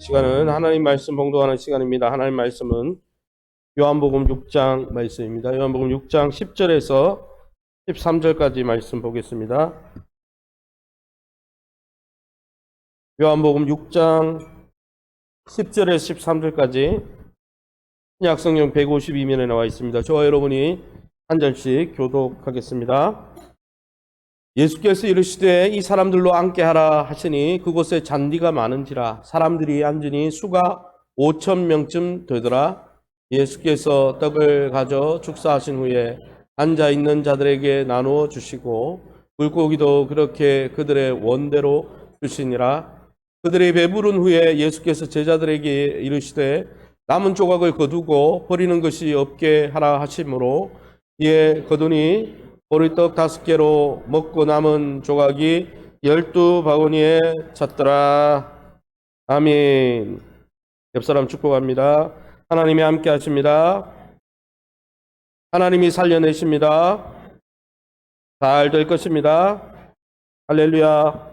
시간은 하나님 말씀 봉독하는 시간입니다. 하나님 말씀은 요한복음 6장 말씀입니다. 요한복음 6장 10절에서 13절까지 말씀 보겠습니다. 요한복음 6장 10절에서 13절까지 신약성경 152면에 나와 있습니다. 저와 여러분이 한 절씩 교독하겠습니다. 예수께서 이르시되 이 사람들로 앉게 하라 하시니 그곳에 잔디가 많은지라 사람들이 앉으니 수가 5,000명쯤 되더라. 예수께서 떡을 가져 축사하신 후에 앉아있는 자들에게 나누어 주시고 물고기도 그렇게 그들의 원대로 주시니라. 그들이 배부른 후에 예수께서 제자들에게 이르시되 남은 조각을 거두고 버리는 것이 없게 하라 하시므로 이에 거두니 보리떡 5개로 먹고 남은 조각이 12바구니에 찼더라. 아멘. 옆사람 축복합니다. 하나님이 함께 하십니다. 하나님이 살려내십니다. 잘 될 것입니다. 할렐루야.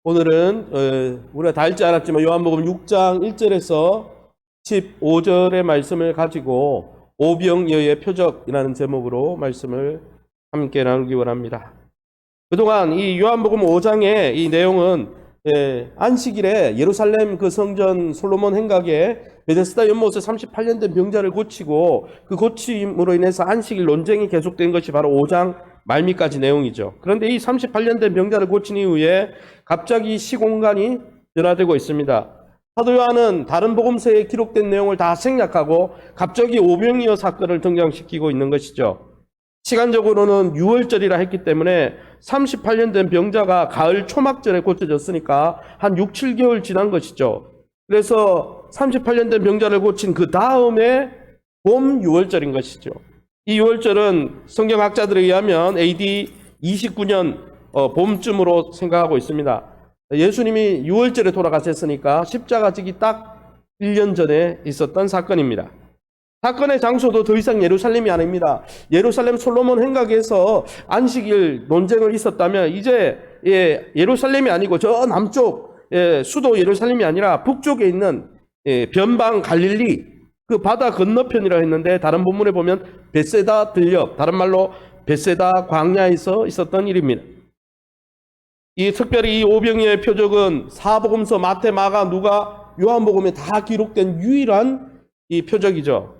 오늘은 우리가 다 읽지 않았지만 요한복음 6장 1절에서 15절의 말씀을 가지고 오병이어의 표적이라는 제목으로 말씀을 함께 나누기 원합니다. 그동안 이 요한복음 5장의 이 내용은 안식일에 예루살렘 그 성전 솔로몬 행각에 베데스다 연못에 38년 된 병자를 고치고 그 고침으로 인해서 안식일 논쟁이 계속된 것이 바로 5장 말미까지 내용이죠. 그런데 이 38년 된 병자를 고친 이후에 갑자기 시공간이 변화되고 있습니다. 사도 요한은 다른 복음서에 기록된 내용을 다 생략하고 갑자기 오병이어 사건을 등장시키고 있는 것이죠. 시간적으로는 6월절이라 했기 때문에 38년 된 병자가 가을 초막절에 고쳐졌으니까 한 6, 7개월 지난 것이죠. 그래서 38년 된 병자를 고친 그 다음에 봄 6월절인 것이죠. 이 6월절은 성경학자들에 의하면 AD 29년 봄쯤으로 생각하고 있습니다. 예수님이 6월절에 돌아가셨으니까 십자가 지기 딱 1년 전에 있었던 사건입니다. 사건의 장소도 더 이상 예루살렘이 아닙니다. 예루살렘 솔로몬 행각에서 안식일 논쟁을 있었다면 이제 예루살렘이 아니고 저 남쪽 수도 예루살렘이 아니라 북쪽에 있는 변방 갈릴리 그 바다 건너편이라 했는데 다른 본문에 보면 벳세다 들녘, 다른 말로 벳세다 광야에서 있었던 일입니다. 특별히 이 오병이어의 표적은 사복음서 마태, 마가, 누가, 요한복음에 다 기록된 유일한 이 표적이죠.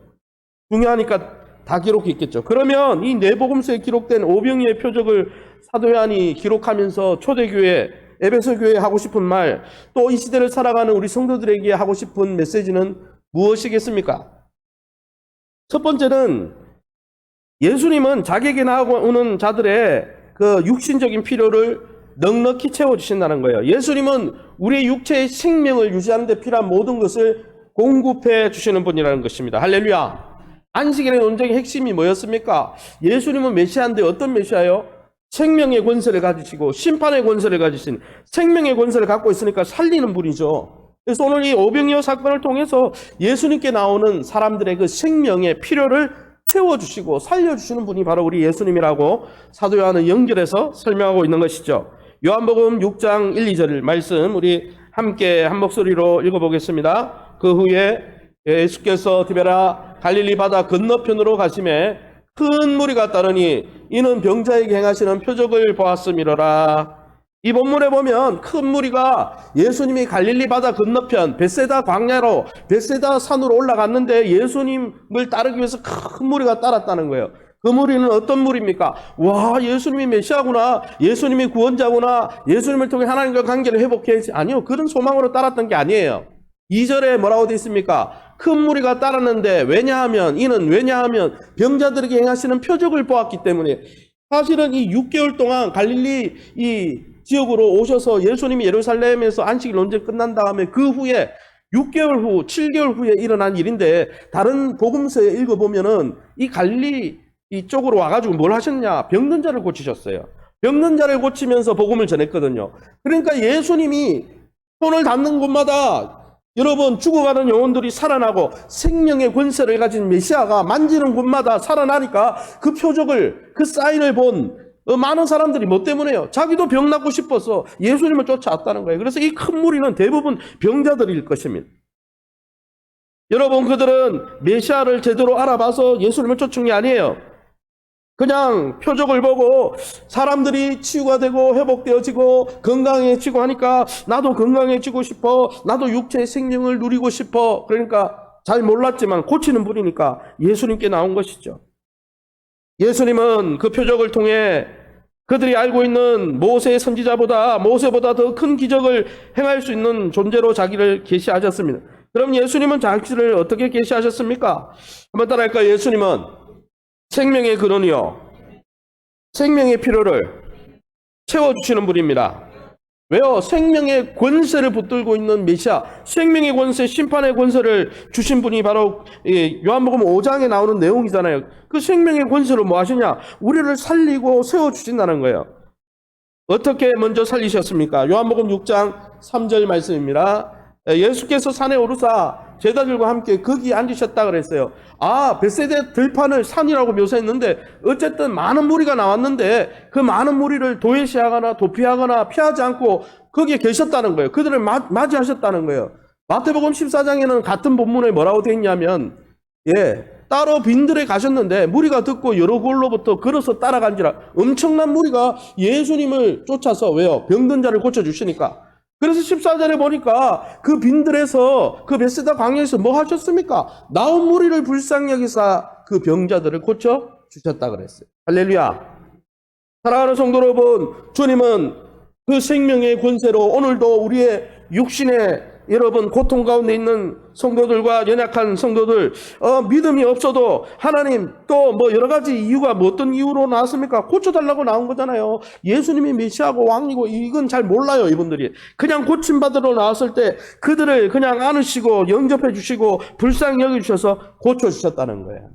중요하니까 다 기록이 있겠죠. 그러면 이 네 복음서에 기록된 오병이어의 표적을 사도 요한이 기록하면서 초대교회, 에베소 교회에 하고 싶은 말, 또 이 시대를 살아가는 우리 성도들에게 하고 싶은 메시지는 무엇이겠습니까? 첫 번째는 예수님은 자기에게 나오는 자들의 그 육신적인 필요를 넉넉히 채워주신다는 거예요. 예수님은 우리의 육체의 생명을 유지하는 데 필요한 모든 것을 공급해 주시는 분이라는 것입니다. 할렐루야. 안식일의 논쟁의 핵심이 뭐였습니까? 예수님은 메시아인데 어떤 메시아예요? 생명의 권세를 가지시고 심판의 권세를 가지신 생명의 권세를 갖고 있으니까 살리는 분이죠. 그래서 오늘 이 오병이어 사건을 통해서 예수님께 나오는 사람들의 그 생명의 필요를 채워주시고 살려주시는 분이 바로 우리 예수님이라고 사도 요한은 연결해서 설명하고 있는 것이죠. 요한복음 6장 1, 2절 말씀 우리 함께 한 목소리로 읽어보겠습니다. 그 후에 예수께서 디베라 갈릴리 바다 건너편으로 가심에 큰 무리가 따르니 이는 병자에게 행하시는 표적을 보았음이로라. 이 본문에 보면 큰 무리가 예수님이 갈릴리 바다 건너편 벳세다 광야로 벳세다 산으로 올라갔는데 예수님을 따르기 위해서 큰 무리가 따랐다는 거예요. 그 무리는 어떤 무리입니까? 와, 예수님이 메시아구나, 예수님이 구원자구나, 예수님을 통해 하나님과 관계를 회복해야지. 아니요, 그런 소망으로 따랐던 게 아니에요. 2절에 뭐라고 되어 있습니까? 큰 무리가 따랐는데 왜냐하면 병자들에게 행하시는 표적을 보았기 때문에. 사실은 이 6개월 동안 갈릴리 이 지역으로 오셔서 예수님이 예루살렘에서 안식일 논쟁 끝난 다음에 그 후에 6개월 후, 7개월 후에 일어난 일인데 다른 복음서에 읽어보면은 이 갈릴리 이쪽으로 와가지고 뭘 하셨냐? 병든 자를 고치셨어요. 병든 자를 고치면서 복음을 전했거든요. 그러니까 예수님이 손을 닿는 곳마다 여러분 죽어가는 영혼들이 살아나고 생명의 권세를 가진 메시아가 만지는 곳마다 살아나니까 그 표적을 그 사인을 본 많은 사람들이 뭐 때문에요? 자기도 병 낫고 싶어서 예수님을 쫓아왔다는 거예요. 그래서 이 큰 무리는 대부분 병자들일 것입니다. 여러분, 그들은 메시아를 제대로 알아봐서 예수님을 쫓은 게 아니에요. 그냥 표적을 보고 사람들이 치유가 되고 회복되어지고 건강해지고 하니까 나도 건강해지고 싶어, 나도 육체의 생명을 누리고 싶어. 그러니까 잘 몰랐지만 고치는 분이니까 예수님께 나온 것이죠. 예수님은 그 표적을 통해 그들이 알고 있는 모세의 선지자보다, 모세보다 더 큰 기적을 행할 수 있는 존재로 자기를 계시하셨습니다. 그럼 예수님은 자기를 어떻게 계시하셨습니까? 한번 따라할까요? 예수님은 생명의 근원이요, 생명의 필요를 채워주시는 분입니다. 왜요? 생명의 권세를 붙들고 있는 메시아, 생명의 권세, 심판의 권세를 주신 분이 바로 요한복음 5장에 나오는 내용이잖아요. 그 생명의 권세로 뭐 하시냐? 우리를 살리고 세워주신다는 거예요. 어떻게 먼저 살리셨습니까? 요한복음 6장 3절 말씀입니다. 예수께서 산에 오르사 제자들과 함께 거기 앉으셨다 그랬어요. 벳세다 들판을 산이라고 묘사했는데 어쨌든 많은 무리가 나왔는데 그 많은 무리를 도외시하거나 도피하거나 피하지 않고 거기에 계셨다는 거예요. 그들을 맞이하셨다는 거예요. 마태복음 14장에는 같은 본문에 뭐라고 되어 있냐면 따로 빈들에 가셨는데 무리가 듣고 여러 곳로부터 걸어서 따라간지라. 엄청난 무리가 예수님을 쫓아서, 왜요? 병든 자를 고쳐주시니까. 그래서 14절에 보니까 그 빈들에서, 그 벳세다 광야에서 뭐 하셨습니까? 나온 무리를 불쌍히 여기사 그 병자들을 고쳐 주셨다 그랬어요. 할렐루야. 사랑하는 성도 여러분, 주님은 그 생명의 권세로 오늘도 우리의 육신의 여러분 고통 가운데 있는 성도들과 연약한 성도들, 믿음이 없어도 하나님 또 뭐 여러 가지 이유가 뭐 어떤 이유로 나왔습니까? 고쳐달라고 나온 거잖아요. 예수님이 메시아고 왕이고 이건 잘 몰라요, 이분들이. 그냥 고침받으러 나왔을 때 그들을 그냥 안으시고 영접해 주시고 불쌍히 여겨주셔서 고쳐주셨다는 거예요.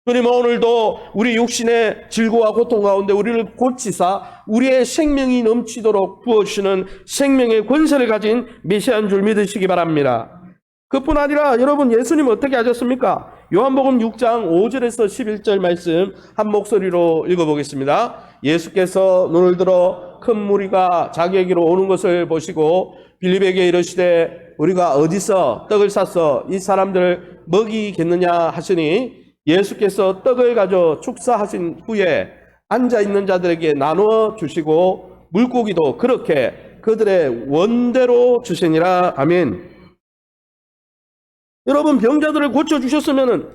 주님은 오늘도 우리 육신의 질고와 고통 가운데 우리를 고치사 우리의 생명이 넘치도록 부어주시는 생명의 권세를 가진 메시아인 줄 믿으시기 바랍니다. 그뿐 아니라 여러분, 예수님은 어떻게 하셨습니까? 요한복음 6장 5절에서 11절 말씀 한 목소리로 읽어보겠습니다. 예수께서 눈을 들어 큰 무리가 자기에게로 오는 것을 보시고 빌립에게 이르시되 우리가 어디서 떡을 싸서 이 사람들을 먹이겠느냐 하시니, 예수께서 떡을 가져 축사하신 후에 앉아있는 자들에게 나누어 주시고 물고기도 그렇게 그들의 원대로 주시니라. 아멘. 여러분, 병자들을 고쳐주셨으면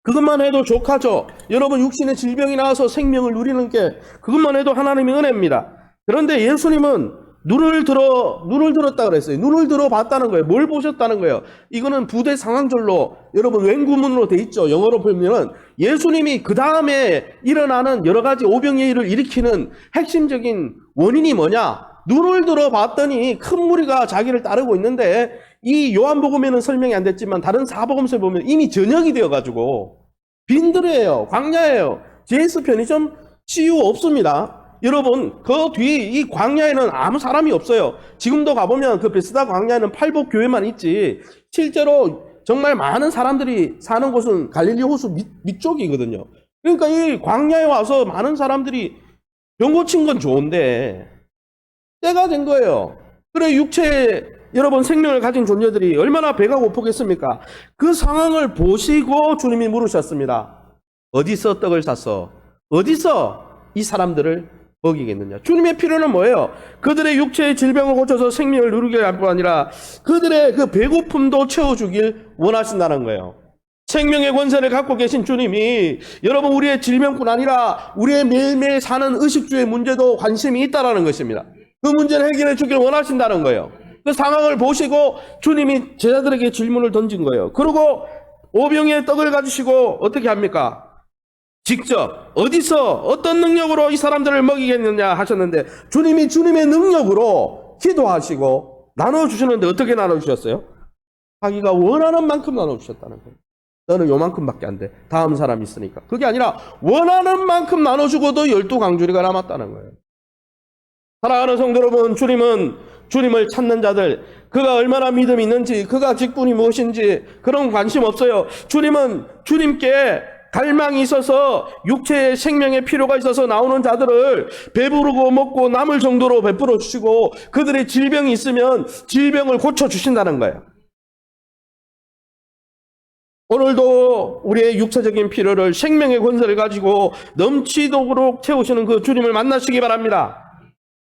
그것만 해도 족하죠. 여러분, 육신의 질병이 나와서 생명을 누리는 게 그것만 해도 하나님의 은혜입니다. 그런데 예수님은 눈을 들었다 그랬어요. 눈을 들어 봤다는 거예요. 뭘 보셨다는 거예요? 이거는 부대 상황절로 여러분 웬구문으로 돼 있죠. 영어로 보면은 예수님이 그 다음에 일어나는 여러 가지 오병이어를 일으키는 핵심적인 원인이 뭐냐? 눈을 들어 봤더니 큰 무리가 자기를 따르고 있는데, 이 요한복음에는 설명이 안 됐지만 다른 사복음서에 보면 이미 저녁이 되어가지고 빈들이에요. 광야예요. JS 편의점 CU 없습니다. 여러분, 그 뒤 이 광야에는 아무 사람이 없어요. 지금도 가보면 그 벳세다 광야에는 팔복 교회만 있지 실제로 정말 많은 사람들이 사는 곳은 갈릴리 호수 밑쪽이거든요. 그러니까 이 광야에 와서 많은 사람들이 병 고친 건 좋은데 때가 된 거예요. 그래, 육체에 여러분 생명을 가진 존재들이 얼마나 배가 고프겠습니까? 그 상황을 보시고 주님이 물으셨습니다. 어디서 떡을 샀어? 어디서 이 사람들을 먹이겠느냐? 주님의 필요는 뭐예요? 그들의 육체의 질병을 고쳐서 생명을 누리게 할 뿐 아니라 그들의 그 배고픔도 채워주길 원하신다는 거예요. 생명의 권세를 갖고 계신 주님이 여러분 우리의 질병뿐 아니라 우리의 매일매일 사는 의식주의 문제도 관심이 있다는 것입니다. 그 문제를 해결해 주길 원하신다는 거예요. 그 상황을 보시고 주님이 제자들에게 질문을 던진 거예요. 그리고 오병이의 떡을 가지시고 어떻게 합니까? 직접 어디서 어떤 능력으로 이 사람들을 먹이겠느냐 하셨는데, 주님이 주님의 능력으로 기도하시고 나눠주시는데 어떻게 나눠주셨어요? 자기가 원하는 만큼 나눠주셨다는 거예요. 너는 요만큼밖에 안 돼. 다음 사람 있으니까. 그게 아니라 원하는 만큼 나눠주고도 12강주리가 남았다는 거예요. 사랑하는 성도 여러분, 주님은 주님을 찾는 자들, 그가 얼마나 믿음이 있는지, 그가 직분이 무엇인지 그런 관심 없어요. 주님은 주님께 갈망이 있어서 육체의 생명의 필요가 있어서 나오는 자들을 배부르고 먹고 남을 정도로 베풀어 주시고 그들의 질병이 있으면 질병을 고쳐 주신다는 거예요. 오늘도 우리의 육체적인 필요를 생명의 권세를 가지고 넘치도록 채우시는 그 주님을 만나시기 바랍니다.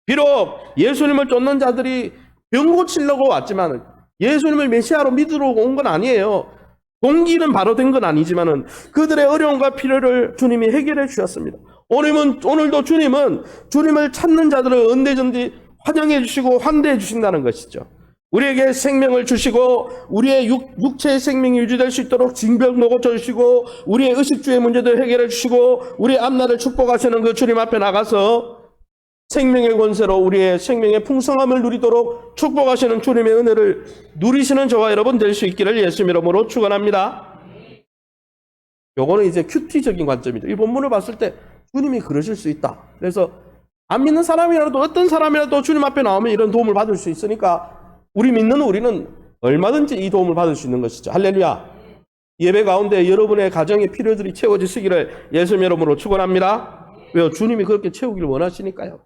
비록 예수님을 쫓는 자들이 병 고치려고 왔지만 예수님을 메시아로 믿으러 온 건 아니에요. 동기는 바로 된 건 아니지만은 그들의 어려움과 필요를 주님이 해결해 주셨습니다. 오늘도 주님은 주님을 찾는 자들을 언제든지 환영해 주시고 환대해 주신다는 것이죠. 우리에게 생명을 주시고 우리의 육체의 생명이 유지될 수 있도록 징병도 고쳐주시고 우리의 의식주의 문제도 해결해 주시고 우리의 앞날을 축복하시는 그 주님 앞에 나가서 생명의 권세로 우리의 생명의 풍성함을 누리도록 축복하시는 주님의 은혜를 누리시는 저와 여러분 될 수 있기를 예수님 이름으로 축원합니다. 요거는 이제 큐티적인 관점이죠. 이 본문을 봤을 때 주님이 그러실 수 있다. 그래서 안 믿는 사람이라도 어떤 사람이라도 주님 앞에 나오면 이런 도움을 받을 수 있으니까 우리 믿는 우리는 얼마든지 이 도움을 받을 수 있는 것이죠. 할렐루야. 예배 가운데 여러분의 가정의 필요들이 채워지시기를 예수님 이름으로 축원합니다. 왜요? 주님이 그렇게 채우기를 원하시니까요.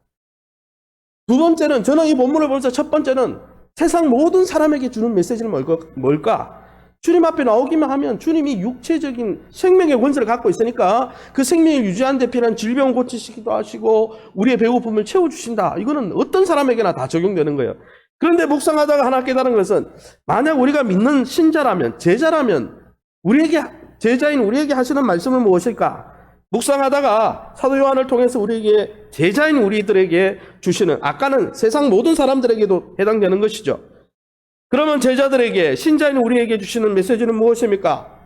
두 번째는 저는 이 본문을 보면서 첫 번째는 세상 모든 사람에게 주는 메시지는 뭘까? 주님 앞에 나오기만 하면 주님이 육체적인 생명의 권세를 갖고 있으니까 그 생명을 유지하는 데 필요한 질병을 고치시기도 하시고 우리의 배고픔을 채워주신다. 이거는 어떤 사람에게나 다 적용되는 거예요. 그런데 묵상하다가 하나 깨달은 것은 만약 우리가 믿는 신자라면 제자라면 제자인 우리에게 하시는 말씀은 무엇일까? 묵상하다가 사도 요한을 통해서 우리에게 제자인 우리들에게 주시는 아까는 세상 모든 사람들에게도 해당되는 것이죠. 그러면 제자들에게 신자인 우리에게 주시는 메시지는 무엇입니까?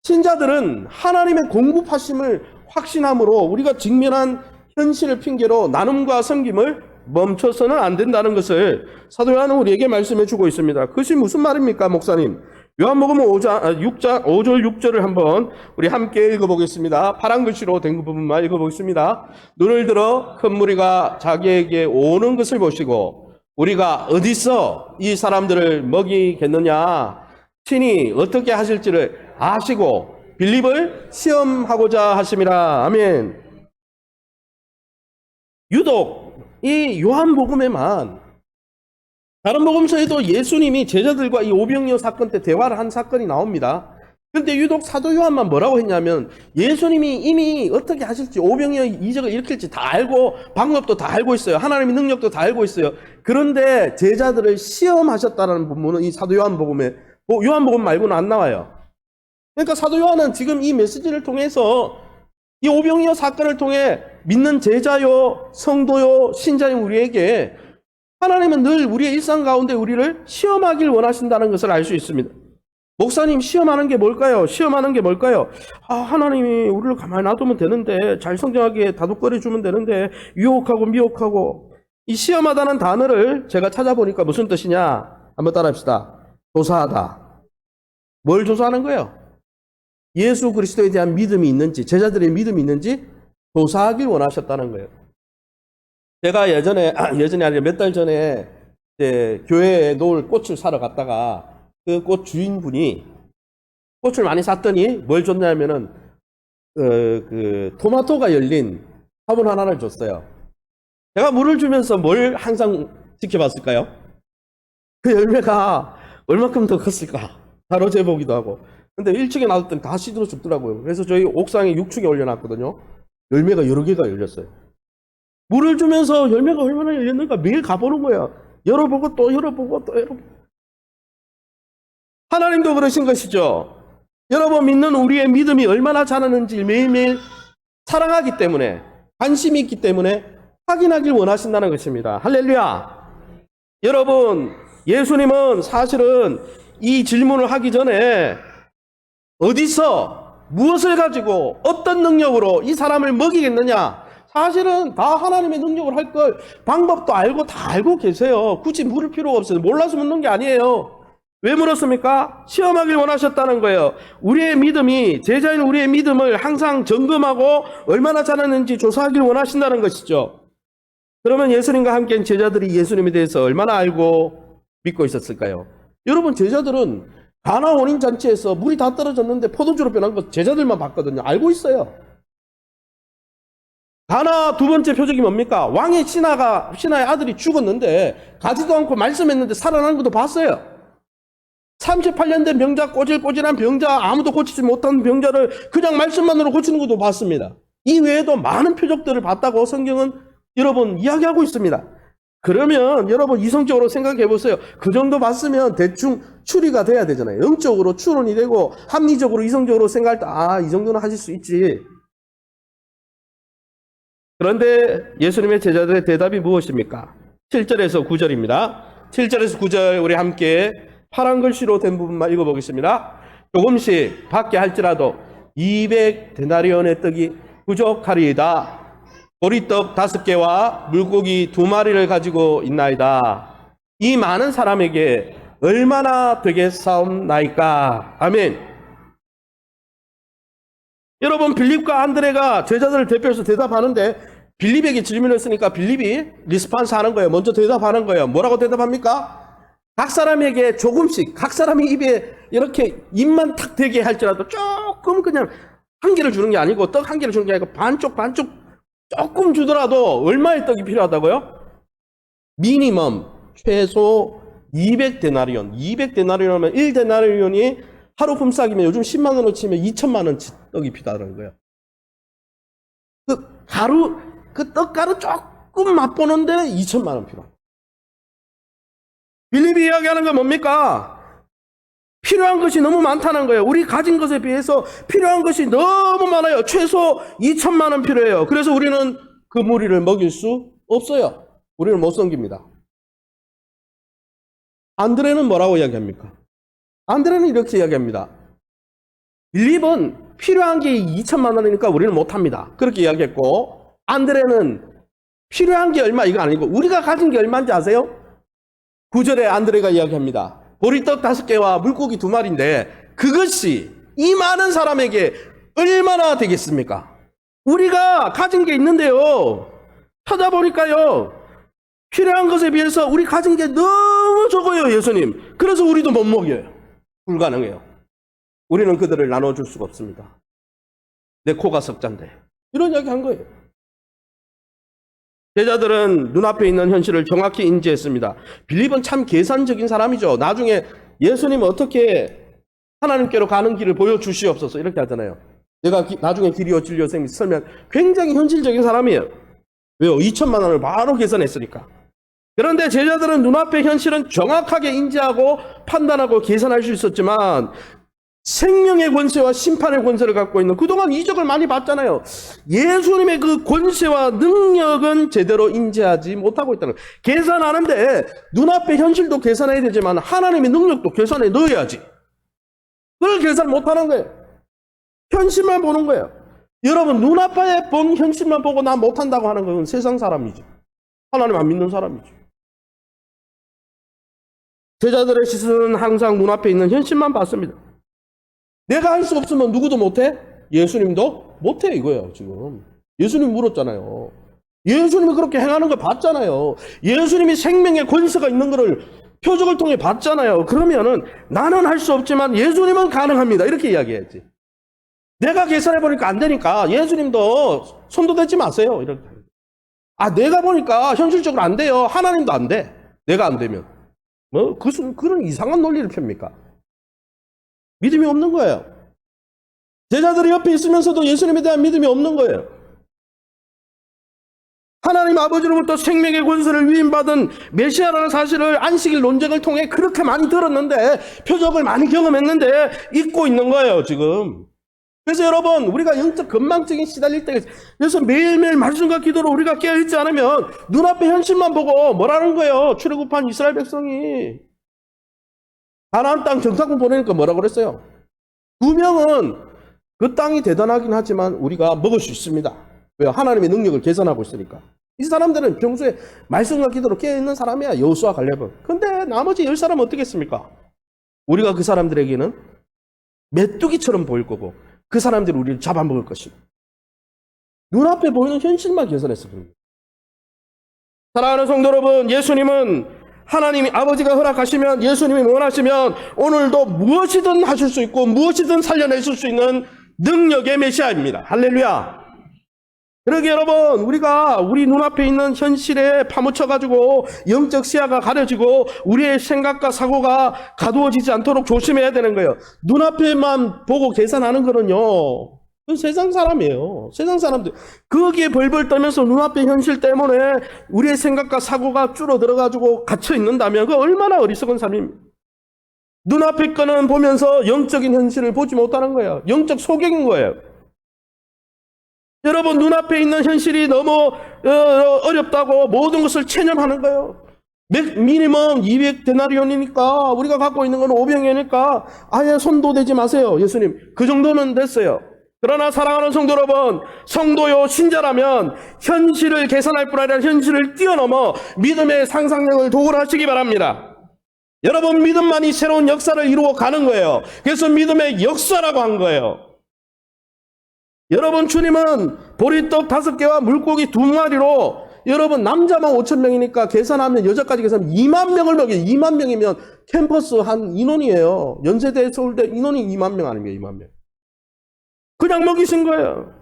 신자들은 하나님의 공급하심을 확신함으로 우리가 직면한 현실을 핑계로 나눔과 섬김을 멈춰서는 안 된다는 것을 사도 요한은 우리에게 말씀해 주고 있습니다. 그것이 무슨 말입니까, 목사님? 요한복음 5절 6절을 한번 우리 함께 읽어보겠습니다. 파란 글씨로 된 부분만 읽어보겠습니다. 눈을 들어 큰 무리가 자기에게 오는 것을 보시고 우리가 어디서 이 사람들을 먹이겠느냐? 친히 어떻게 하실지를 아시고 빌립을 시험하고자 하심이라. 아멘. 유독 이 요한복음에만 다른 복음서에도 예수님이 제자들과 이 오병이어 사건 때 대화를 한 사건이 나옵니다. 그런데 유독 사도 요한만 뭐라고 했냐면 예수님이 이미 어떻게 하실지 오병이어 이적을 일으킬지 다 알고 방법도 다 알고 있어요. 하나님의 능력도 다 알고 있어요. 그런데 제자들을 시험하셨다는 부분은 이 사도 요한복음에 요한복음 말고는 안 나와요. 그러니까 사도 요한은 지금 이 메시지를 통해서 이 오병이어 사건을 통해 믿는 제자요 성도요 신자인 우리에게 하나님은 늘 우리의 일상 가운데 우리를 시험하길 원하신다는 것을 알 수 있습니다. 목사님, 시험하는 게 뭘까요? 시험하는 게 뭘까요? 하나님이 우리를 가만히 놔두면 되는데, 잘 성장하게 다독거려 주면 되는데, 유혹하고 미혹하고. 이 시험하다는 단어를 제가 찾아보니까 무슨 뜻이냐? 한번 따라합시다. 조사하다. 뭘 조사하는 거예요? 예수 그리스도에 대한 믿음이 있는지, 제자들의 믿음이 있는지 조사하길 원하셨다는 거예요. 제가 예전에 아니라 몇 달 전에 교회에 놓을 꽃을 사러 갔다가 그 꽃 주인분이 꽃을 많이 샀더니 뭘 줬냐면은 토마토가 열린 화분 하나를 줬어요. 제가 물을 주면서 뭘 항상 지켜봤을까요? 그 열매가 얼마큼 더 컸을까? 바로 재보기도 하고. 근데 1층에 놔뒀더니 다 시들어 죽더라고요. 그래서 저희 옥상에 6층에 올려놨거든요. 열매가 여러 개가 열렸어요. 물을 주면서 열매가 얼마나 열렸는가 매일 가보는 거야. 열어보고 또 열어보고 또 열어보고. 하나님도 그러신 것이죠. 여러분 믿는 우리의 믿음이 얼마나 자라는지 매일매일 사랑하기 때문에 관심이 있기 때문에 확인하길 원하신다는 것입니다. 할렐루야. 여러분 예수님은 사실은 이 질문을 하기 전에 어디서 무엇을 가지고 어떤 능력으로 이 사람을 먹이겠느냐 사실은 다 하나님의 능력을 할 걸 방법도 알고 다 알고 계세요. 굳이 물을 필요가 없어요. 몰라서 묻는 게 아니에요. 왜 물었습니까? 시험하길 원하셨다는 거예요. 우리의 믿음이 제자인 우리의 믿음을 항상 점검하고 얼마나 자랐는지 조사하길 원하신다는 것이죠. 그러면 예수님과 함께한 제자들이 예수님에 대해서 얼마나 알고 믿고 있었을까요? 여러분 제자들은 가나 혼인잔치에서 물이 다 떨어졌는데 포도주로 변한 거 제자들만 봤거든요. 알고 있어요. 가나 두 번째 표적이 뭡니까? 왕의 신하의 아들이 죽었는데 가지도 않고 말씀했는데 살아난 것도 봤어요. 38년 된 병자, 꼬질꼬질한 병자, 아무도 고치지 못한 병자를 그냥 말씀만으로 고치는 것도 봤습니다. 이 외에도 많은 표적들을 봤다고 성경은 여러분 이야기하고 있습니다. 그러면 여러분 이성적으로 생각해 보세요. 그 정도 봤으면 대충 추리가 돼야 되잖아요. 영적으로 추론이 되고 합리적으로 이성적으로 생각할 때 이 정도는 하실 수 있지. 그런데 예수님의 제자들의 대답이 무엇입니까? 7절에서 9절입니다. 7절에서 9절 우리 함께 파란 글씨로 된 부분만 읽어보겠습니다. 조금씩 받게 할지라도 200데나리온의 떡이 부족하리이다. 보리떡 5개와 물고기 2마리를 가지고 있나이다. 이 많은 사람에게 얼마나 되겠사옵나이까. 아멘. 여러분, 빌립과 안드레가 제자들을 대표해서 대답하는데 빌립에게 질문을 했으니까 빌립이 리스판스 하는 거예요. 먼저 대답하는 거예요. 뭐라고 대답합니까? 각 사람에게 조금씩, 각 사람이 입에 이렇게 입만 탁 대게 할지라도 조금 그냥 한 개를 주는 게 아니고 떡 한 개를 주는 게 아니고 반쪽 조금 주더라도 얼마의 떡이 필요하다고요? 미니멈 최소 200데나리온. 200데나리온이면 1데나리온이 하루 품삯이면 요즘 10만 원으로 치면 2천만 원치 떡이 필요하다는 거예요. 그 떡가루 조금 맛보는데 2천만 원 필요합니다. 빌립이 이야기하는 건 뭡니까? 필요한 것이 너무 많다는 거예요. 우리 가진 것에 비해서 필요한 것이 너무 많아요. 최소 2천만 원 필요해요. 그래서 우리는 그 무리를 먹일 수 없어요. 우리를 못 섬깁니다. 안드레는 뭐라고 이야기합니까? 안드레는 이렇게 이야기합니다. 빌립은 필요한 게 2천만 원이니까 우리는 못합니다. 그렇게 이야기했고, 안드레는 필요한 게 얼마 이거 아니고 우리가 가진 게 얼마인지 아세요? 9절에 안드레가 이야기합니다. 보리떡 5개와 물고기 2마리인데 그것이 이 많은 사람에게 얼마나 되겠습니까? 우리가 가진 게 있는데요. 찾아보니까요. 필요한 것에 비해서 우리 가진 게 너무 적어요, 예수님. 그래서 우리도 못 먹여요. 불가능해요. 우리는 그들을 나눠줄 수가 없습니다. 내 코가 석잔데. 이런 이야기 한 거예요. 제자들은 눈앞에 있는 현실을 정확히 인지했습니다. 빌립은 참 계산적인 사람이죠. 나중에 예수님은 어떻게 하나님께로 가는 길을 보여주시옵소서 이렇게 하잖아요. 내가 나중에 길이요 진리요 생명 설명 굉장히 현실적인 사람이에요. 왜요? 2천만 원을 바로 계산했으니까. 그런데 제자들은 눈앞의 현실은 정확하게 인지하고 판단하고 계산할 수 있었지만 생명의 권세와 심판의 권세를 갖고 있는 그동안 이적을 많이 봤잖아요. 예수님의 그 권세와 능력은 제대로 인지하지 못하고 있다는 거예요. 계산하는데 눈앞의 현실도 계산해야 되지만 하나님의 능력도 계산해 넣어야지. 그걸 계산 못하는 거예요. 현실만 보는 거예요. 여러분 눈앞에 본 현실만 보고 나 못한다고 하는 건 세상 사람이지. 하나님 안 믿는 사람이지. 제자들의 시선은 항상 눈앞에 있는 현실만 봤습니다. 내가 할 수 없으면 누구도 못해? 예수님도 못해 이거예요 지금. 예수님 물었잖아요. 예수님이 그렇게 행하는 걸 봤잖아요. 예수님이 생명의 권세가 있는 거를 표적을 통해 봤잖아요. 그러면은 나는 할 수 없지만 예수님은 가능합니다. 이렇게 이야기해야지. 내가 계산해 보니까 안 되니까 예수님도 손도 대지 마세요. 이렇게. 내가 보니까 현실적으로 안 돼요. 하나님도 안 돼. 내가 안 되면. 그런 이상한 논리를 펴니까. 믿음이 없는 거예요. 제자들이 옆에 있으면서도 예수님에 대한 믿음이 없는 거예요. 하나님 아버지로부터 생명의 권세를 위임받은 메시아라는 사실을 안식일 논쟁을 통해 그렇게 많이 들었는데 표적을 많이 경험했는데 잊고 있는 거예요 지금. 그래서 여러분 우리가 영적 건망증에 시달릴 때 그래서 매일매일 말씀과 기도로 우리가 깨어있지 않으면 눈앞의 현실만 보고 뭐라는 거예요. 출애굽한 이스라엘 백성이 가나안 땅 정탐꾼 보내니까 뭐라고 그랬어요? 2명은 그 땅이 대단하긴 하지만 우리가 먹을 수 있습니다. 왜요? 하나님의 능력을 계산하고 있으니까. 이 사람들은 평소에 말씀과 기도로 깨어있는 사람이야. 여호수아 갈렙은. 근데 나머지 10사람은 어떻겠습니까? 우리가 그 사람들에게는 메뚜기처럼 보일 거고 그 사람들이 우리를 잡아먹을 것이고 눈앞에 보이는 현실만 계산해서 그런 거예요. 사랑하는 성도 여러분, 예수님은 하나님이 아버지가 허락하시면, 예수님이 원하시면 오늘도 무엇이든 하실 수 있고 무엇이든 살려내실 수 있는 능력의 메시아입니다. 할렐루야. 그러게 여러분, 우리가 우리 눈앞에 있는 현실에 파묻혀가지고 영적 시야가 가려지고 우리의 생각과 사고가 가두어지지 않도록 조심해야 되는 거예요. 눈앞에만 보고 계산하는 거는요, 그건 세상 사람이에요. 세상 사람들. 거기에 벌벌 떨면서 눈앞의 현실 때문에 우리의 생각과 사고가 줄어들어가지고 갇혀 있는다면 그 얼마나 어리석은 삶입니다. 눈앞의 거는 보면서 영적인 현실을 보지 못하는 거예요. 영적 소경인 거예요. 여러분, 눈앞에 있는 현실이 너무 어렵다고 모든 것을 체념하는 거예요. 미니멈 200데나리온이니까 우리가 갖고 있는 건 500원이니까 아예 손도 대지 마세요. 예수님, 그 정도면 됐어요. 그러나 사랑하는 성도 여러분, 성도요 신자라면 현실을 계산할 뿐 아니라 현실을 뛰어넘어 믿음의 상상력을 도굴하시기 바랍니다. 여러분, 믿음만이 새로운 역사를 이루어 가는 거예요. 그래서 믿음의 역사라고 한 거예요. 여러분, 주님은 보리떡 5개와 물고기 2마리로 여러분 남자만 5,000명이니까 계산하면 여자까지 계산하면 2만 명을 먹여요. 2만 명이면 캠퍼스 한 인원이에요. 연세대 서울대 인원이 2만 명 아닙니까? 2만 명. 그냥 먹이신 거예요.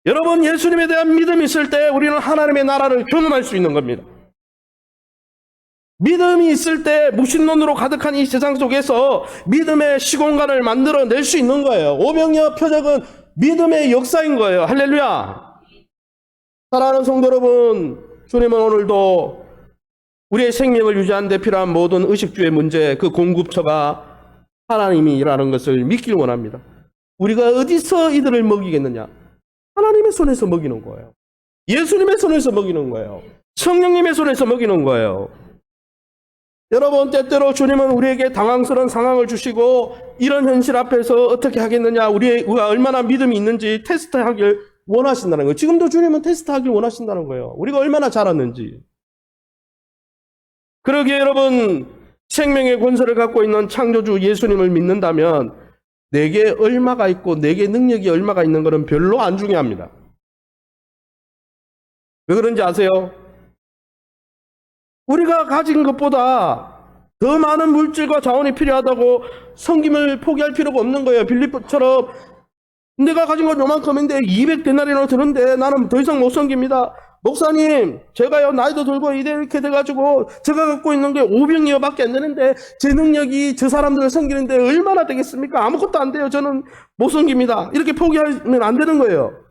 여러분, 예수님에 대한 믿음이 있을 때 우리는 하나님의 나라를 경험할 수 있는 겁니다. 믿음이 있을 때 무신론으로 가득한 이 세상 속에서 믿음의 시공간을 만들어낼 수 있는 거예요. 오병이어 표적은 믿음의 역사인 거예요. 할렐루야. 사랑하는 성도 여러분, 주님은 오늘도 우리의 생명을 유지하는 데 필요한 모든 의식주의 문제, 그 공급처가 하나님이라는 것을 믿길 원합니다. 우리가 어디서 이들을 먹이겠느냐? 하나님의 손에서 먹이는 거예요. 예수님의 손에서 먹이는 거예요. 성령님의 손에서 먹이는 거예요. 여러분, 때때로 주님은 우리에게 당황스러운 상황을 주시고 이런 현실 앞에서 어떻게 하겠느냐, 우리가 얼마나 믿음이 있는지 테스트하길 원하신다는 거예요. 지금도 주님은 테스트하길 원하신다는 거예요. 우리가 얼마나 잘았는지. 그러기에 여러분, 생명의 권세를 갖고 있는 창조주 예수님을 믿는다면 내게 얼마가 있고 내게 능력이 얼마가 있는 것은 별로 안 중요합니다. 왜 그런지 아세요? 우리가 가진 것보다 더 많은 물질과 자원이 필요하다고 섬김을 포기할 필요가 없는 거예요. 빌립보처럼 내가 가진 건 요만큼인데 200데나리온을 드는데 나는 더 이상 못 섬깁니다. 목사님, 제가요 나이도 들고 이렇게 돼가지고 제가 갖고 있는 게 5병이어밖에 안 되는데 제 능력이 저 사람들을 섬기는데 얼마나 되겠습니까? 아무것도 안 돼요. 저는 못 섬깁니다. 이렇게 포기하면 안 되는 거예요.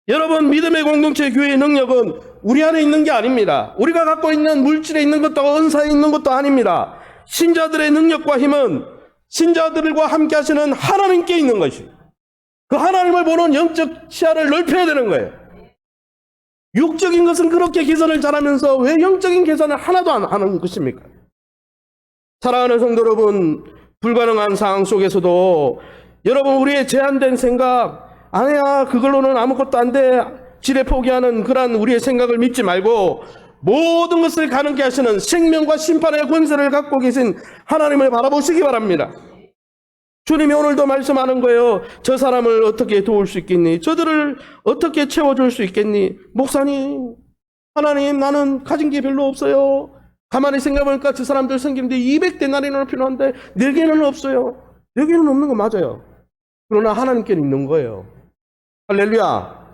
여러분, 믿음의 공동체 교회의 능력은 우리 안에 있는 게 아닙니다. 우리가 갖고 있는 물질에 있는 것도 은사에 있는 것도 아닙니다. 신자들의 능력과 힘은 신자들과 함께 하시는 하나님께 있는 것이에요. 그 하나님을 보는 영적 시야를 넓혀야 되는 거예요. 육적인 것은 그렇게 계산을 잘하면서 왜 영적인 계산을 하나도 안 하는 것입니까? 사랑하는 성도 여러분, 불가능한 상황 속에서도 여러분, 우리의 제한된 생각, 아니야 그걸로는 아무것도 안 돼, 지레 포기하는 그런 우리의 생각을 믿지 말고 모든 것을 가능케 하시는 생명과 심판의 권세를 갖고 계신 하나님을 바라보시기 바랍니다. 주님이 오늘도 말씀하는 거예요. 저 사람을 어떻게 도울 수 있겠니? 저들을 어떻게 채워줄 수 있겠니? 목사님, 하나님, 나는 가진 게 별로 없어요. 가만히 생각해보니까 저 사람들 섬기는데 200데나리온이 필요한데 4개는 없어요. 4개는 없는 거 맞아요. 그러나 하나님께는 있는 거예요. 할렐루야.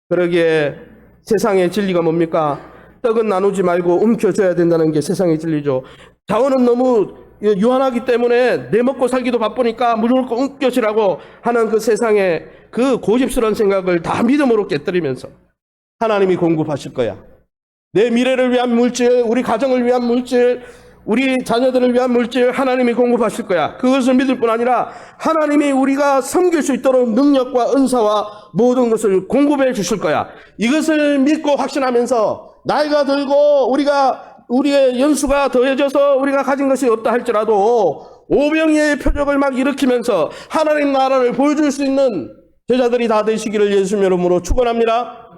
그러기에 세상의 진리가 뭡니까? 떡은 나누지 말고 움켜줘야 된다는 게 세상의 진리죠. 자원은 너무 유한하기 때문에 내 먹고 살기도 바쁘니까 무조건 움켜쥐라고 하는 그 세상의 그 고집스러운 생각을 다 믿음으로 깨뜨리면서 하나님이 공급하실 거야. 내 미래를 위한 물질, 우리 가정을 위한 물질, 우리 자녀들을 위한 물질 하나님이 공급하실 거야. 그것을 믿을 뿐 아니라 하나님이 우리가 섬길 수 있도록 능력과 은사와 모든 것을 공급해 주실 거야. 이것을 믿고 확신하면서 나이가 들고 우리의 연수가 더해져서 우리가 가진 것이 없다 할지라도 오병이어의 표적을 막 일으키면서 하나님 나라를 보여줄 수 있는 제자들이 다 되시기를 예수님 이름으로 축원합니다.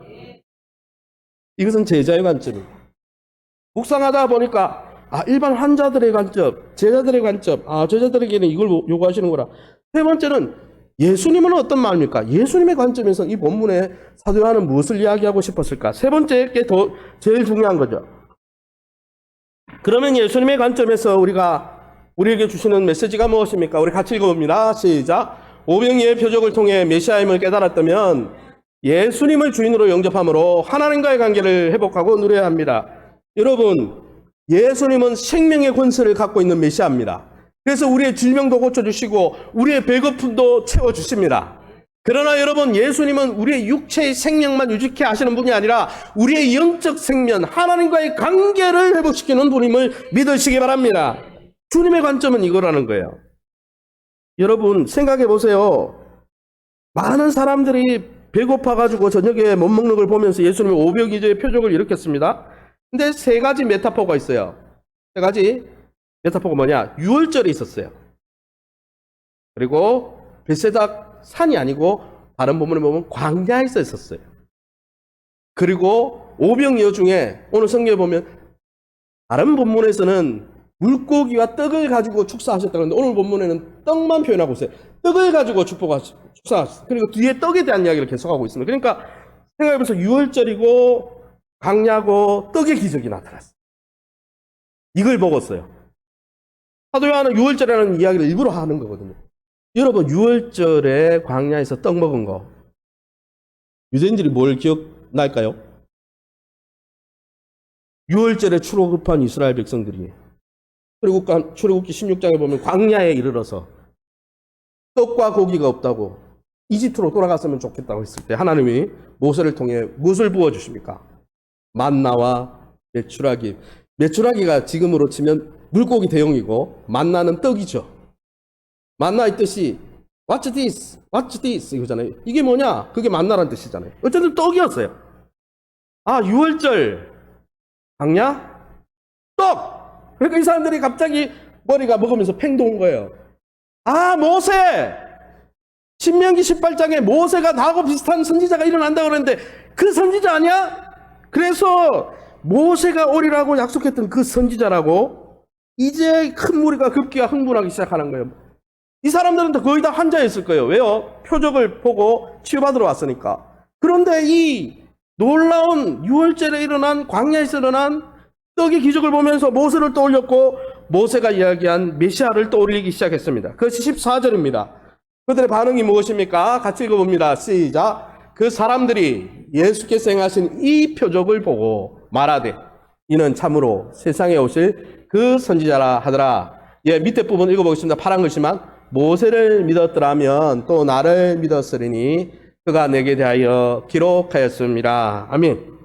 이것은 제자의 관점입니다. 묵상하다 보니까 일반 환자들의 관점, 제자들의 관점, 제자들에게는 이걸 요구하시는구나. 세 번째는 예수님은 어떤 말입니까? 예수님의 관점에서 이 본문에 사도 요한은 무엇을 이야기하고 싶었을까? 세 번째 게 제일 중요한 거죠. 그러면 예수님의 관점에서 우리에게 주시는 메시지가 무엇입니까? 우리 같이 읽어봅니다. 시작. 오병이의 표적을 통해 메시아임을 깨달았다면 예수님을 주인으로 영접함으로 하나님과의 관계를 회복하고 누려야 합니다. 여러분, 예수님은 생명의 권세를 갖고 있는 메시아입니다. 그래서 우리의 질병도 고쳐주시고 우리의 배고픔도 채워주십니다. 그러나 여러분, 예수님은 우리의 육체의 생명만 유지케 하시는 분이 아니라 우리의 영적 생명, 하나님과의 관계를 회복시키는 분임을 믿으시기 바랍니다. 주님의 관점은 이거라는 거예요. 여러분, 생각해 보세요. 많은 사람들이 배고파가지고 저녁에 못 먹는 걸 보면서 예수님이 오병이어의 표적을 일으켰습니다. 근데 세 가지 메타포가 있어요. 세 가지 메타포가 뭐냐? 유월절이 있었어요. 그리고 벳세다 산이 아니고 다른 본문에 보면 광야에서 있었어요. 그리고 오병이어 중에 오늘 성경에 보면 다른 본문에서는 물고기와 떡을 가지고 축사하셨다는데 오늘 본문에는 떡만 표현하고 있어요. 떡을 가지고 축사하셨어요. 그리고 뒤에 떡에 대한 이야기를 계속하고 있습니다. 그러니까 생각해보세요. 유월절이고 광야고 떡의 기적이 나타났어요. 이걸 먹었어요. 사도 요한은 유월절이라는 이야기를 일부러 하는 거거든요. 여러분, 유월절에 광야에서 떡 먹은 거 유대인들이 뭘 기억날까요? 유월절에 출애굽한 이스라엘 백성들이 출애굽기 16장에 보면 광야에 이르러서 떡과 고기가 없다고 이집트로 돌아갔으면 좋겠다고 했을 때 하나님이 모세를 통해 무엇을 부어주십니까? 만나와 메추라기. 메추라기가 지금으로 치면 물고기 대용이고 만나는 떡이죠. 만나의 뜻이 What's this? What's this? 이거잖아요. 이게 뭐냐? 그게 만나라는 뜻이잖아요. 어쨌든 떡이었어요. 아, 유월절 광야? 떡! 그러니까 이 사람들이 갑자기 머리가 먹으면서 팽도온 거예요. 아, 모세! 신명기 18장에 모세가 나하고 비슷한 선지자가 일어난다고 그러는데 그 선지자 아니야? 그래서 모세가 오리라고 약속했던 그 선지자라고 이제 큰 무리가 급기야 흥분하기 시작하는 거예요. 이 사람들은 거의 다 환자였을 거예요. 왜요? 표적을 보고 치유받으러 왔으니까. 그런데 이 놀라운 유월절에 일어난 광야에서 일어난 떡의 기적을 보면서 모세를 떠올렸고 모세가 이야기한 메시아를 떠올리기 시작했습니다. 그것이 14절입니다. 그들의 반응이 무엇입니까? 같이 읽어봅니다. 시작. 그 사람들이 예수께서 행하신 이 표적을 보고 말하되 이는 참으로 세상에 오실 그 선지자라 하더라. 예, 밑에 부분 읽어보겠습니다. 파란 글씨만. 모세를 믿었더라면 또 나를 믿었으리니 그가 내게 대하여 기록하였습니다. 아멘.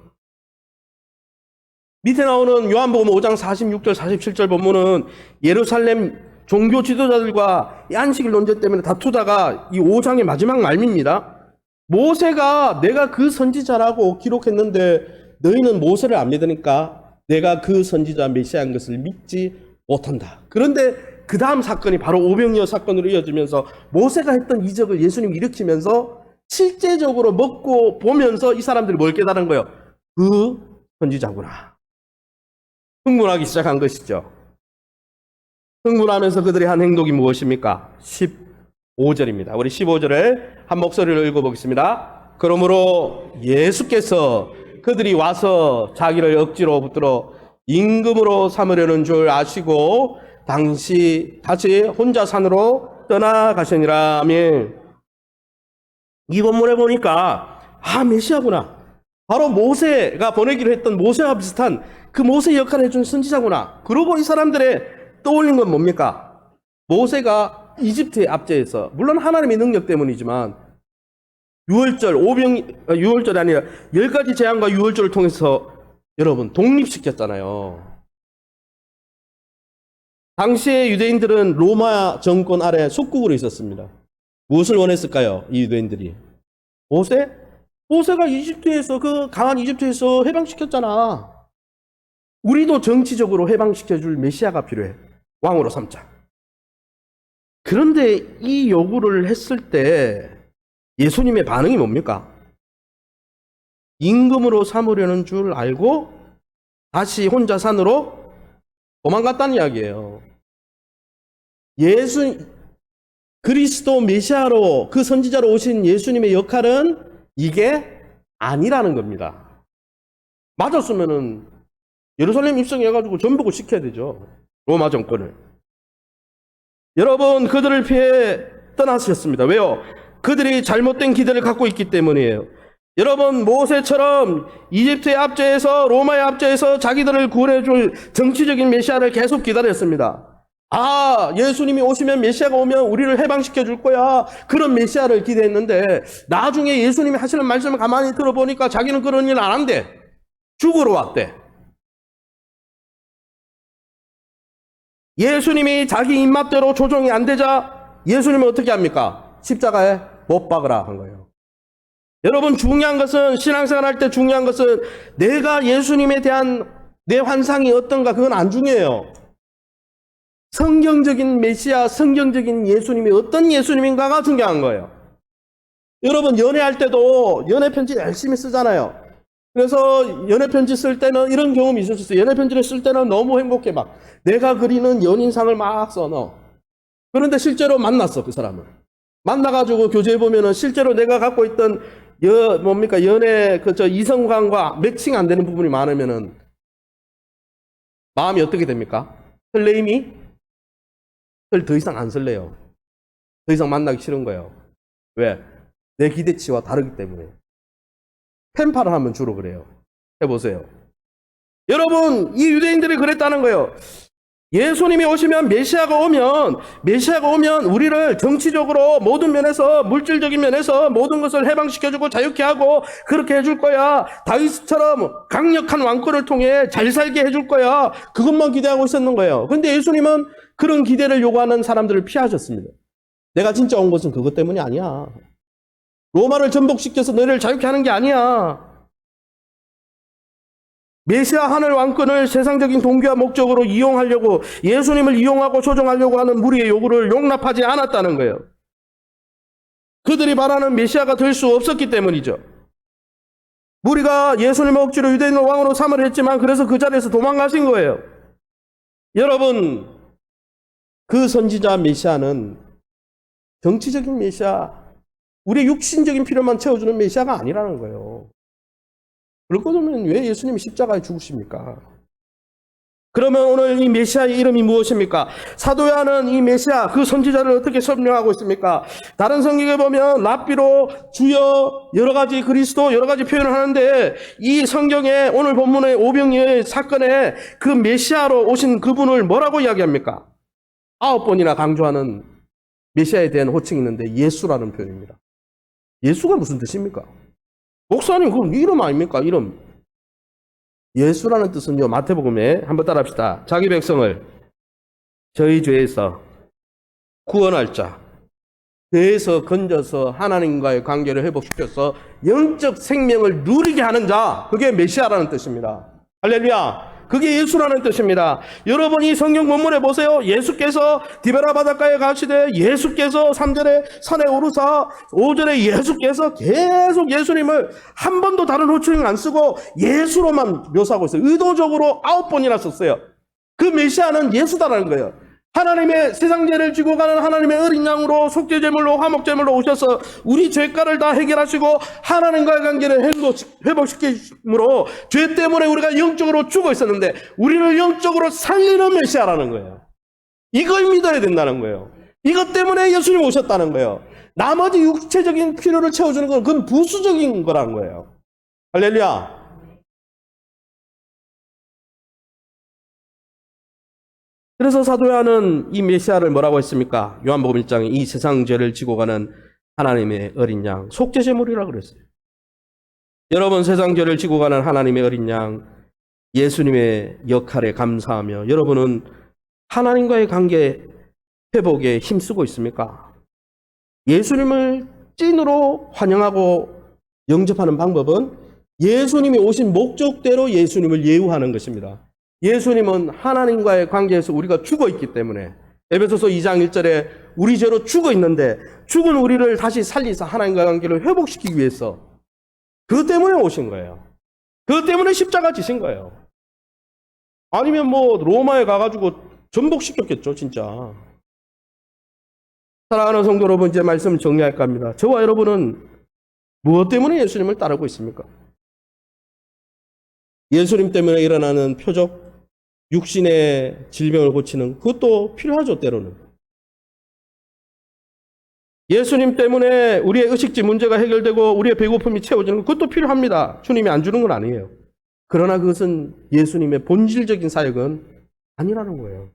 밑에 나오는 요한복음 5장 46절 47절 본문은 예루살렘 종교 지도자들과 안식일 논쟁 때문에 다투다가 이 5장의 마지막 말미입니다. 모세가 내가 그 선지자라고 기록했는데 너희는 모세를 안 믿으니까 내가 그 선지자 메시아인 것을 믿지 못한다. 그런데 그 다음 사건이 바로 오병이어 사건으로 이어지면서 모세가 했던 이적을 예수님이 일으키면서 실제적으로 먹고 보면서 이 사람들이 뭘 깨달은 거예요? 그 선지자구나. 흥분하기 시작한 것이죠. 흥분하면서 그들이 한 행동이 무엇입니까? 15절입니다. 우리 15절을 한 목소리로 읽어보겠습니다. 그러므로 예수께서 그들이 와서 자기를 억지로 붙들어 임금으로 삼으려는 줄 아시고 다시 혼자 산으로 떠나가시니라. 아멘. 이 본문에 보니까 메시아구나. 바로 모세가 보내기로 했던 모세와 비슷한 그 모세 역할을 해준 선지자구나. 그러고 이 사람들의 떠올린 건 뭡니까? 모세가 이집트의 압제에서 물론 하나님의 능력 때문이지만 유월절이 아니라 10가지 재앙과 유월절을 통해서 여러분 독립시켰잖아요. 당시의 유대인들은 로마 정권 아래 속국으로 있었습니다. 무엇을 원했을까요? 이 유대인들이. 모세가 이집트에서 그 강한 이집트에서 해방시켰잖아. 우리도 정치적으로 해방시켜줄 메시아가 필요해. 왕으로 삼자. 그런데 이 요구를 했을 때 예수님의 반응이 뭡니까? 임금으로 삼으려는 줄 알고 다시 혼자 산으로 도망갔다는 이야기예요. 그리스도 메시아로 그 선지자로 오신 예수님의 역할은 이게 아니라는 겁니다. 맞았으면은 예루살렘 입성해가지고 전복을 시켜야 되죠. 로마 정권을. 여러분, 그들을 피해 떠나셨습니다. 왜요? 그들이 잘못된 기대를 갖고 있기 때문이에요. 여러분, 모세처럼 이집트의 압제에서, 로마의 압제에서 자기들을 구원해줄 정치적인 메시아를 계속 기다렸습니다. 아, 예수님이 오시면, 메시아가 오면 우리를 해방시켜 줄 거야. 그런 메시아를 기대했는데 나중에 예수님이 하시는 말씀을 가만히 들어보니까 자기는 그런 일 안 한대. 죽으러 왔대. 예수님이 자기 입맛대로 조정이 안 되자 예수님은 어떻게 합니까? 십자가에 못 박으라 한 거예요. 여러분, 중요한 것은, 신앙생활 할 때 중요한 것은 내가 예수님에 대한 내 환상이 어떤가, 그건 안 중요해요. 성경적인 메시아, 성경적인 예수님이 어떤 예수님인가가 중요한 거예요. 여러분, 연애할 때도 연애 편지 열심히 쓰잖아요. 그래서 연애 편지 쓸 때는 이런 경험이 있었어요. 연애 편지를 쓸 때는 너무 행복해. 막 내가 그리는 연인상을 막 써넣어. 그런데 실제로 만났어, 그 사람을. 만나가지고 교제해 보면은 실제로 내가 갖고 있던 연애 이성관과 매칭 안 되는 부분이 많으면은 마음이 어떻게 됩니까? 설레임이 더 이상 안 설레요. 더 이상 만나기 싫은 거예요. 왜? 내 기대치와 다르기 때문에. 펜팔을 하면 주로 그래요. 해보세요. 여러분, 이 유대인들이 그랬다는 거예요. 예수님이 오시면, 메시아가 오면 우리를 정치적으로 모든 면에서, 물질적인 면에서 모든 것을 해방시켜주고 자유케 하고 그렇게 해줄 거야. 다윗처럼 강력한 왕권을 통해 잘 살게 해줄 거야. 그것만 기대하고 있었는 거예요. 근데 예수님은 그런 기대를 요구하는 사람들을 피하셨습니다. 내가 진짜 온 것은 그것 때문이 아니야. 로마를 전복시켜서 너희를 자유케 하는 게 아니야. 메시아 하늘 왕권을 세상적인 동기와 목적으로 이용하려고, 예수님을 이용하고 조종하려고 하는 무리의 요구를 용납하지 않았다는 거예요. 그들이 바라는 메시아가 될 수 없었기 때문이죠. 무리가 예수님을 억지로 유대인을 왕으로 삼으려 했지만 그래서 그 자리에서 도망가신 거예요. 여러분, 그 선지자 메시아는 정치적인 메시아, 우리의 육신적인 필요만 채워주는 메시아가 아니라는 거예요. 그럴 거면 왜 예수님이 십자가에 죽으십니까? 그러면 오늘 이 메시아의 이름이 무엇입니까? 사도 요한은 이 메시아, 그 선지자를 어떻게 설명하고 있습니까? 다른 성경에 보면 랍비로, 주여, 여러 가지 그리스도, 여러 가지 표현을 하는데 이 성경에 오늘 본문의 오병이의 사건에 그 메시아로 오신 그분을 뭐라고 이야기합니까? 9번이나 강조하는 메시아에 대한 호칭이 있는데 예수라는 표현입니다. 예수가 무슨 뜻입니까? 목사님, 그건 이름 아닙니까? 이름. 예수라는 뜻은요, 마태복음에 한번 따라합시다. 자기 백성을 저희 죄에서 구원할 자, 죄에서 건져서 하나님과의 관계를 회복시켜서 영적 생명을 누리게 하는 자, 그게 메시아라는 뜻입니다. 할렐루야. 그게 예수라는 뜻입니다. 여러분, 이 성경 본문에 보세요. 예수께서 디베라 바닷가에 가시되 예수께서 3절에 산에 오르사 5절에 예수께서 계속 예수님을 한 번도 다른 호칭을 안 쓰고 예수로만 묘사하고 있어요. 의도적으로 9번이나 썼어요. 그 메시아는 예수다라는 거예요. 하나님의 세상 죄를 지고 가는 하나님의 어린 양으로 속죄제물로 화목제물로 오셔서 우리 죄가를 다 해결하시고 하나님과의 관계를 회복시키므로 죄 때문에 우리가 영적으로 죽어 있었는데 우리를 영적으로 살리는 메시아라는 거예요. 이걸 믿어야 된다는 거예요. 이것 때문에 예수님 오셨다는 거예요. 나머지 육체적인 필요를 채워주는 건 그건 부수적인 거라는 거예요. 할렐루야. 그래서 사도 요한은 이 메시아를 뭐라고 했습니까? 요한복음 1장에 이 세상 죄를 지고 가는 하나님의 어린 양, 속죄제물이라고 그랬어요. 여러분, 세상 죄를 지고 가는 하나님의 어린 양, 예수님의 역할에 감사하며 여러분은 하나님과의 관계 회복에 힘쓰고 있습니까? 예수님을 찐으로 환영하고 영접하는 방법은 예수님이 오신 목적대로 예수님을 예우하는 것입니다. 예수님은 하나님과의 관계에서 우리가 죽어 있기 때문에 에베소서 2장 1절에 우리 죄로 죽어 있는데 죽은 우리를 다시 살리사 하나님과의 관계를 회복시키기 위해서 그것 때문에 오신 거예요. 그것 때문에 십자가 지신 거예요. 아니면 뭐 로마에 가가지고 전복시켰겠죠, 진짜. 사랑하는 성도 여러분, 이제 말씀을 정리할까 합니다. 저와 여러분은 무엇 때문에 예수님을 따르고 있습니까? 예수님 때문에 일어나는 표적, 육신의 질병을 고치는 그것도 필요하죠, 때로는. 예수님 때문에 우리의 의식지 문제가 해결되고 우리의 배고픔이 채워지는 그것도 필요합니다. 주님이 안 주는 건 아니에요. 그러나 그것은 예수님의 본질적인 사역은 아니라는 거예요.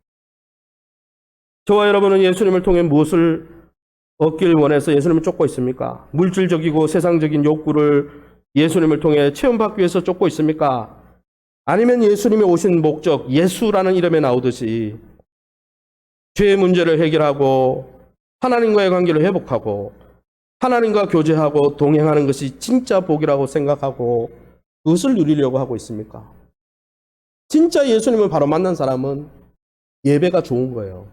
저와 여러분은 예수님을 통해 무엇을 얻길 원해서 예수님을 쫓고 있습니까? 물질적이고 세상적인 욕구를 예수님을 통해 체험받기 위해서 쫓고 있습니까? 아니면 예수님이 오신 목적, 예수라는 이름에 나오듯이 죄의 문제를 해결하고 하나님과의 관계를 회복하고 하나님과 교제하고 동행하는 것이 진짜 복이라고 생각하고 그것을 누리려고 하고 있습니까? 진짜 예수님을 바로 만난 사람은 예배가 좋은 거예요.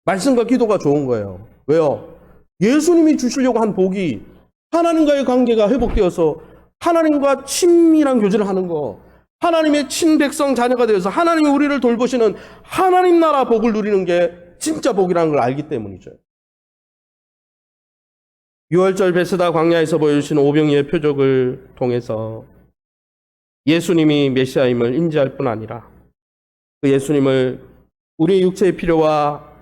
말씀과 기도가 좋은 거예요. 왜요? 예수님이 주시려고 한 복이 하나님과의 관계가 회복되어서 하나님과 친밀한 교제를 하는 거, 하나님의 친백성 자녀가 되어서 하나님이 우리를 돌보시는 하나님 나라 복을 누리는 게 진짜 복이라는 걸 알기 때문이죠. 6월절 베스다 광야에서 보여주신 오병이의 표적을 통해서 예수님이 메시아임을 인지할 뿐 아니라 그 예수님을 우리의 육체의 필요와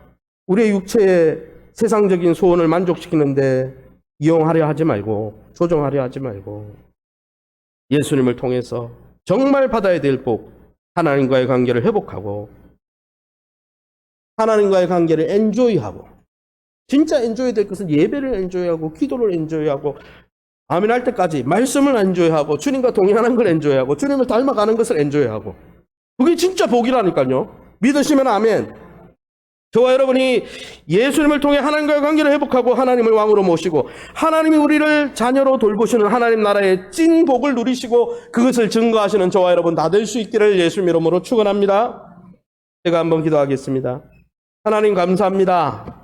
우리의 육체의 세상적인 소원을 만족시키는데 이용하려 하지 말고 조종하려 하지 말고 예수님을 통해서 정말 받아야 될 복, 하나님과의 관계를 회복하고 하나님과의 관계를 엔조이하고 진짜 엔조이 될 것은 예배를 엔조이하고 기도를 엔조이하고 아멘 할 때까지 말씀을 엔조이하고 주님과 동행하는 걸 엔조이하고 주님을 닮아가는 것을 엔조이하고 그게 진짜 복이라니까요. 믿으시면 아멘. 저와 여러분이 예수님을 통해 하나님과의 관계를 회복하고 하나님을 왕으로 모시고 하나님이 우리를 자녀로 돌보시는 하나님 나라의 찐 복을 누리시고 그것을 증거하시는 저와 여러분 다 될 수 있기를 예수님 이름으로 축원합니다. 제가 한번 기도하겠습니다. 하나님 감사합니다.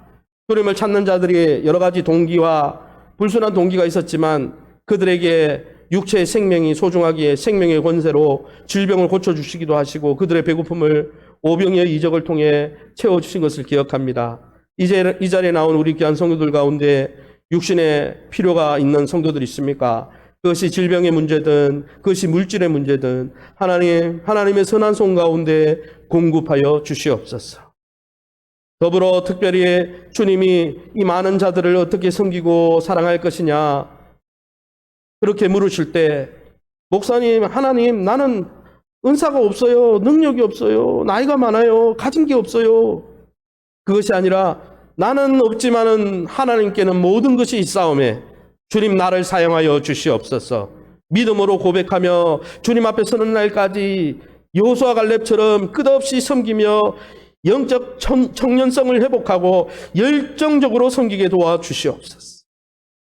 주님을 찾는 자들이 여러 가지 동기와 불순한 동기가 있었지만 그들에게 육체의 생명이 소중하기에 생명의 권세로 질병을 고쳐주시기도 하시고 그들의 배고픔을 오병이의 이적을 통해 채워주신 것을 기억합니다. 이제 이 자리에 나온 우리 귀한 성도들 가운데 육신의 필요가 있는 성도들 있습니까? 그것이 질병의 문제든 그것이 물질의 문제든 하나님의 선한 손 가운데 공급하여 주시옵소서. 더불어 특별히 주님이 이 많은 자들을 어떻게 섬기고 사랑할 것이냐 그렇게 물으실 때 목사님, 하나님 나는 은사가 없어요. 능력이 없어요. 나이가 많아요. 가진 게 없어요. 그것이 아니라 나는 없지만은 하나님께는 모든 것이 있사오매 주님 나를 사용하여 주시옵소서. 믿음으로 고백하며 주님 앞에 서는 날까지 여호수아 갈렙처럼 끝없이 섬기며 영적 청년성을 회복하고 열정적으로 섬기게 도와주시옵소서.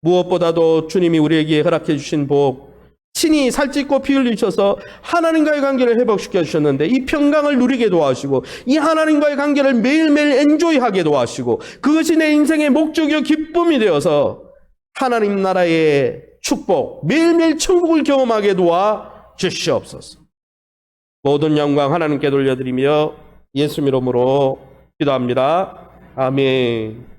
무엇보다도 주님이 우리에게 허락해 주신 복 친히 살찌고 피 흘리셔서 하나님과의 관계를 회복시켜 주셨는데 이 평강을 누리게 도와주시고 이 하나님과의 관계를 매일매일 엔조이하게 도와주시고 그것이 내 인생의 목적이요 기쁨이 되어서 하나님 나라의 축복 매일매일 천국을 경험하게 도와주시옵소서. 모든 영광 하나님께 돌려드리며 예수 이름으로 기도합니다. 아멘.